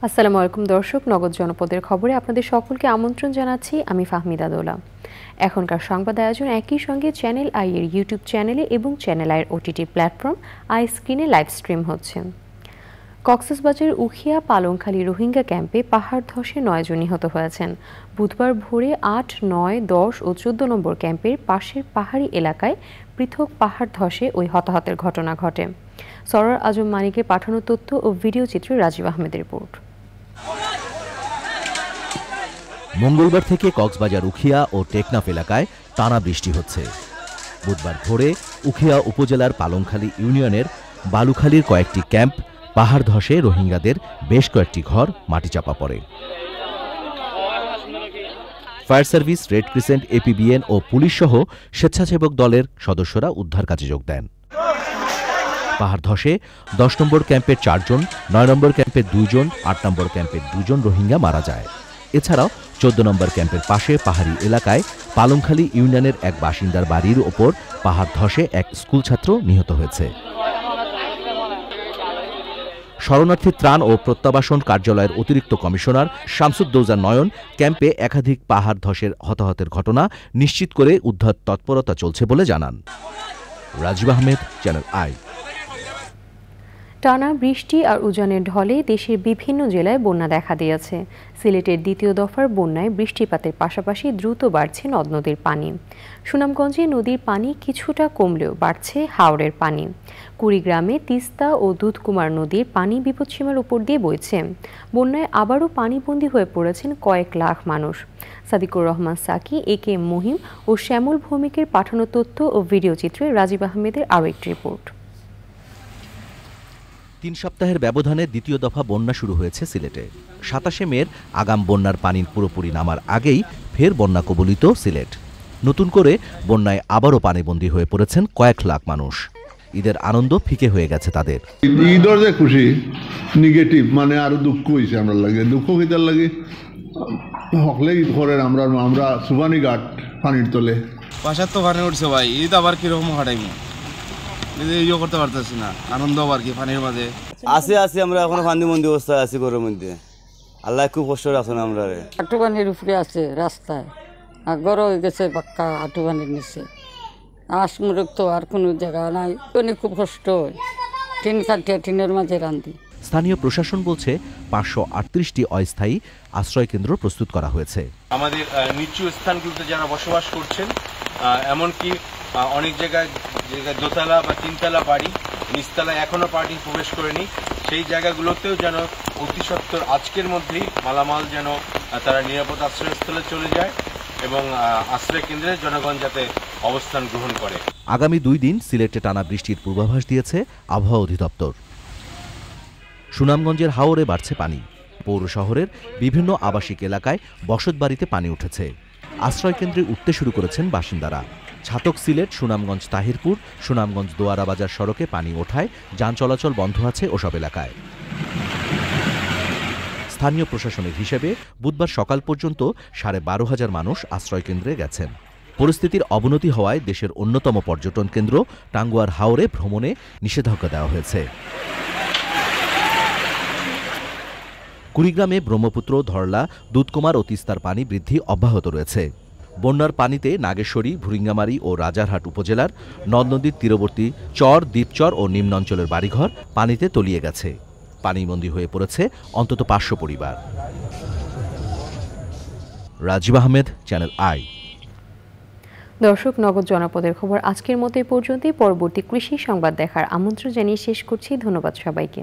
আসসালামু আলাইকুম দর্শক, নগদ জনপদের খবরে আপনাদের সকলকে আমন্ত্রণ জানাচ্ছি। আমি ফাহমিদা দোলা। এখনকার সংবাদ আয়োজন একই সঙ্গে চ্যানেল আই এর ইউটিউব চ্যানেলে এবং চ্যানেল আই এর ওটিটি প্ল্যাটফর্ম আই স্ক্রিনে লাইভ স্ট্রিম হচ্ছে। কক্সবাজারের উখিয়া পালংখালী রোহিঙ্গা ক্যাম্পে পাহাড় ধসে 9 জন নিহত হয়েছেন। বুধবার ভোরে 8, 9, 10 ও 14 নম্বর ক্যাম্পের পাশের পাহাড়ি এলাকায় পৃথক পাহাড় ধসে ওই হতাহতের ঘটনা ঘটে। সরোয়ার আজম মানিকের পাঠানো তথ্য ও ভিডিও চিত্রে রাজীব আহমেদের রিপোর্ট। মঙ্গলবার থেকে কক্সবাজার উখিয়া ও টেকনাফ এলাকায় টানা বৃষ্টি হচ্ছে। বুধবার ভোরে উখিয়া উপজেলার পালংখালী ইউনিয়নের বালুখালীর কয়েকটি ক্যাম্প পাহাড় ধসে রোহিঙ্গাদের বেশ কয়েকটি ঘর মাটিচাপা পড়ে। Fire service, red crescent, APBN ও পুলিশ সহ স্বেচ্ছাসেবক দলের সদস্যরা উদ্ধার কাজে যোগ দেন। পাহাড় ধসে 10 নম্বর ক্যাম্পের 4 জন, 9 নম্বর ক্যাম্পের 2 জন, 8 নম্বর ক্যাম্পের 2 জন রোহিঙ্গা মারা যায়। এছাড়াও 14 নম্বর ক্যাম্পের পাশে পাহাড়ি এলাকায় পালংখালী ইউনিয়নের এক বাসিন্দার বাড়ির ওপর পাহাড় ধসে এক স্কুল ছাত্র নিহত হয়েছে। শরণার্থী ত্রাণ ও প্রত্যাবাসন কার্যালয়ের অতিরিক্ত কমিশনার শামসুদ্দৌজা নয়ন ক্যাম্পে একাধিক পাহাড় ধসের হতাহতের ঘটনা নিশ্চিত করে উদ্ধার তৎপরতা চলছে বলে জানান। Rajib Ahmed, channel I. টানা বৃষ্টি আর উজানের ঢলে দেশের বিভিন্ন জেলায় বন্যা দেখা দিয়েছে। সিলেটের দ্বিতীয় দফার বন্যায় বৃষ্টিপাতের পাশাপাশি দ্রুত বাড়ছে নদ নদীর পানি। সুনামগঞ্জে নদীর পানি কিছুটা কমলেও বাড়ছে হাওরের পানি। কুড়িগ্রামে তিস্তা ও দুধকুমার নদীর পানি বিপদসীমার উপর দিয়ে বইছে। বন্যায় আবারও পানিবন্দী হয়ে পড়েছেন কয়েক লাখ মানুষ। সাদিকুর রহমান সাকি, AK মহিম ও শ্যামল ভৌমিকের পাঠানো তথ্য ও ভিডিও চিত্রে রাজীব আহমেদের আরও একটি রিপোর্ট। 3 সপ্তাহের ব্যবধানে দ্বিতীয় দফা বন্যা শুরু হয়েছে সিলেটে। 27 মের আগাম বন্যার পানি পুরোপুরি নামার আগেই ফের বন্যা কবলিত সিলেট। নতুন করে বন্যায় আবারও পানিবন্দী হয়ে পড়েছেন কয়েক লাখ মানুষ। ঈদের আনন্দ ফিকে হয়ে গেছে তাদের। ঈদের যে খুশি নেগেটিভ, মানে আরো দুঃখ হয়েছে আমরা লাগে। দুঃখ কিতার লাগে হকলে ঈদ করেন আমরা সুবানি ঘাট পানির তলে বাসার তো পানি উঠছে ভাই। ঈদ আবার কিরকম হাঁটাইমু ইয়ে করতে পারতেছি না, আনন্দ আবার কি পানির মাঝে আছি আমরা এখনো ফান্দিবন্দি অবস্থায় আছি ঘরের মধ্যে। আল্লাহ খুব কষ্ট রাখছেন আমরা। হাঁটু পানির উপরে আছে রাস্তায়, আর গড় হয়ে গেছে পাক্কা হাঁটু পানির নিচে। আসমুরক তো আর কোনো জায়গা নাই, খুব কষ্ট হয়। টিন কাটিয়া টিনের মাঝে রান্ধি। স্থানীয় প্রশাসন বলছে 538টি অস্থায়ী আশ্রয়কেন্দ্র প্রস্তুত করা হয়েছে। আমাদের নিচু স্থানগুলোতে যারা বসবাস করছেন, এমনকি অনেক জায়গায় দোতলা বা তিনতলা বাড়ি, নিচতলায় এখনো পার্টি প্রবেশ করেনি, সেই জায়গাগুলোতেও যেন অতি সত্বর আজকের মধ্যেই মালামাল যেন তারা নিরাপদ আশ্রয়স্থলে চলে যায় এবং আশ্রয় কেন্দ্রে জনগণ যাতে অবস্থান গ্রহণ করে। আগামী 2 দিন সিলেটে টানা বৃষ্টির পূর্বাভাস দিয়েছে আবহাওয়া অধিদপ্তর। সুনামগঞ্জের হাওরে বাড়ছে পানি। পৌর শহরের বিভিন্ন আবাসিক এলাকায় বসতবাড়িতে পানি উঠেছে। আশ্রয়কেন্দ্রে উঠতে শুরু করেছেন বাসিন্দারা। ছাতক সিলেট, সুনামগঞ্জ তাহিরপুর, সুনামগঞ্জ দোয়ারা বাজার সড়কে পানি ওঠায় যান চলাচল বন্ধ আছে ওসব এলাকায়। স্থানীয় প্রশাসনের হিসেবে বুধবার সকাল পর্যন্ত 12,500 মানুষ আশ্রয়কেন্দ্রে গেছেন। পরিস্থিতির অবনতি হওয়ায় দেশের অন্যতম পর্যটন কেন্দ্র টাঙ্গুয়ার হাওরে ভ্রমণে নিষেধাজ্ঞা দেওয়া হয়েছে। কুড়িগ্রামে ব্রহ্মপুত্র, ধরলা, দুধকুমার ও তিস্তার পানি বৃদ্ধি অব্যাহত রয়েছে। বন্যার পানিতে নাগেশ্বরী, ভুরিঙ্গামারী ও রাজারহাট উপজেলার নদ নদীর তীরবর্তী চর, দ্বীপচর ও নিম্নাঞ্চলের বাড়িঘর পানিতে তলিয়ে গেছে। পানিবন্দী হয়ে পড়েছে অন্তত 500 পরিবার। Rajib Ahmed, channel I. দর্শক, নগদ জনপদের খবর আজকের মতো এই পর্যন্তই। পরবর্তী কৃষি সংবাদ দেখার আমন্ত্রণ জানিয়ে শেষ করছি। ধন্যবাদ সবাইকে।